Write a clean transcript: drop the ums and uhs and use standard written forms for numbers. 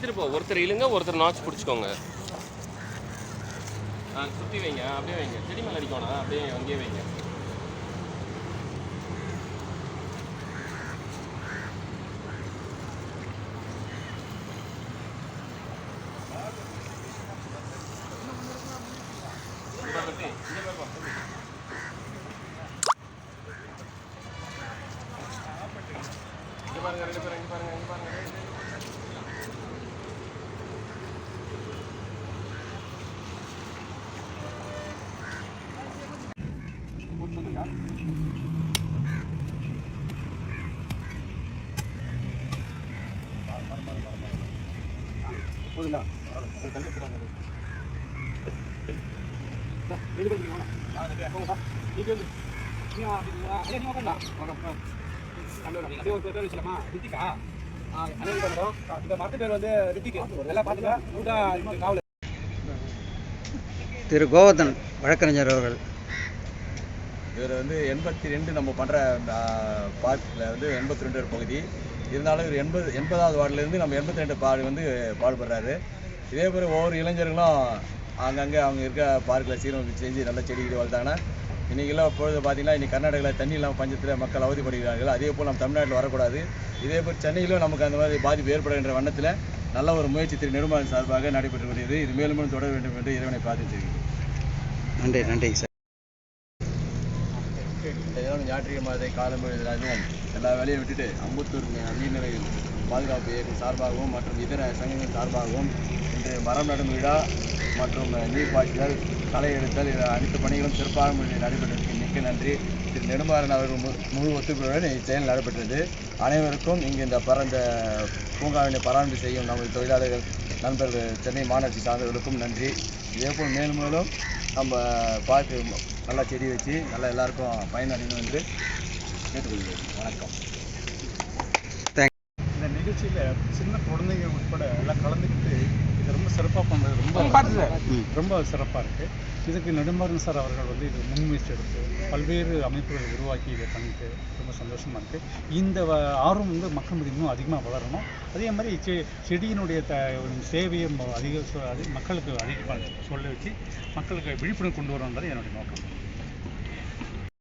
திருப்ப ஒருத்தர் இழுங்க, ஒருத்தர் நாச்சு பிடிச்சிக்கோங்க. சுற்றி வைங்க, அப்படியே வைங்க. செடி மேலே அடிக்கணும், அப்படியே அங்கேயே வைங்க. பாருங்க, 2 பேரும் இங்கே பாருங்க, இங்கே பாருங்க. போதுங்களா? திரு கோவர்தன் வழக்கறிஞர் அவர்கள். இவர் 82 நம்ம பண்ணுற பார்க்கில் 82 பகுதி இருந்தாலும் இவர் 80வது வார்டிலேருந்து நம்ம 82 பாடுபடுறாரு. இதே போல் ஒவ்வொரு இளைஞர்களும் அங்கங்கே அவங்க இருக்க பார்க்கில் சீரமைப்பு செஞ்சு நல்ல செடிகள் வளர்த்தாங்கன்னா இன்றைக்கெல்லாம் இப்பொழுது பார்த்திங்கன்னா இன்றைக்கி கர்நாடகாவில் தண்ணி இல்லாமல் பஞ்சத்தில் மக்கள் அவதிப்படுகிறார்கள். அதே போல் நம்ம தமிழ்நாட்டில் வரக்கூடாது. இதே போல் சென்னையிலும் நமக்கு அந்த மாதிரி பாதிப்பு ஏற்படுகின்ற வண்ணத்தில் நல்ல ஒரு முயற்சி திரு நெடுமாறன் சார்பாக நடைபெற்று வருகிறது. இது மேலும் தொடர வேண்டும் என்று இறைவனை பிரார்த்தித்திருக்கிறேன். நன்றி நன்றி சார். ஞாயிற்றுக்கிழமை காலம் எழுதும் எல்லா வேலையும் விட்டுட்டு அம்பத்தூர் நீர்நிலை பாதுகாப்பு இயக்கம் சார்பாகவும் மற்றும் இதர சங்கங்கள் சார்பாகவும் இன்று மரம் நடும் விழா மற்றும் நீர் பாய்ச்சுதல், களை எடுத்தல் அனைத்து பணிகளும் சிறப்பான முறையில் நடைபெற்றிருக்கு. மிக்க நன்றி. திரு நெடுமாறன் அவர்கள் முழு ஒத்துழைப்புடன் இச்செயல் நடைபெற்றது. அனைவருக்கும் இங்கு இந்த பூங்காவினை பராமரிப்பு செய்யும் நமது தொழிலாளர்கள் நண்பர்கள் சென்னை மாநகராட்சி சார்ந்தவர்களுக்கும் நன்றி. இதேபோல் மேலும் மேலும் நம்ம பார்த்து நல்லா செடி வச்சு நல்லா எல்லாருக்கும் பயனடையணும் என்று கேட்டுக்கொள்கிறேன். வணக்கம். இந்த நிகழ்ச்சியில் சின்ன குழந்தைங்க உட்பட எல்லாம் கலந்துக்கிட்டு இது ரொம்ப சிறப்பாக பண்ணுறது ரொம்ப சிறப்பாக இருக்குது. இதுக்கு நெடுமாறன் சார் அவர்கள் இது முன்முயற்சி எடுத்து பல்வேறு அமைப்புகளை உருவாக்கி இதை பண்ணிட்டு ரொம்ப சந்தோஷமாக இருக்குது. இந்த ஆர்வம் மக்கள் மீது இன்னும் அதிகமாக வளரணும். அதே மாதிரி செடியினுடைய சேவையை மக்களுக்கு அதிகமாக சொல்ல வச்சு மக்களுக்கு விழிப்புணர்வு கொண்டு வரணுன்றது என்னுடைய நோக்கம்.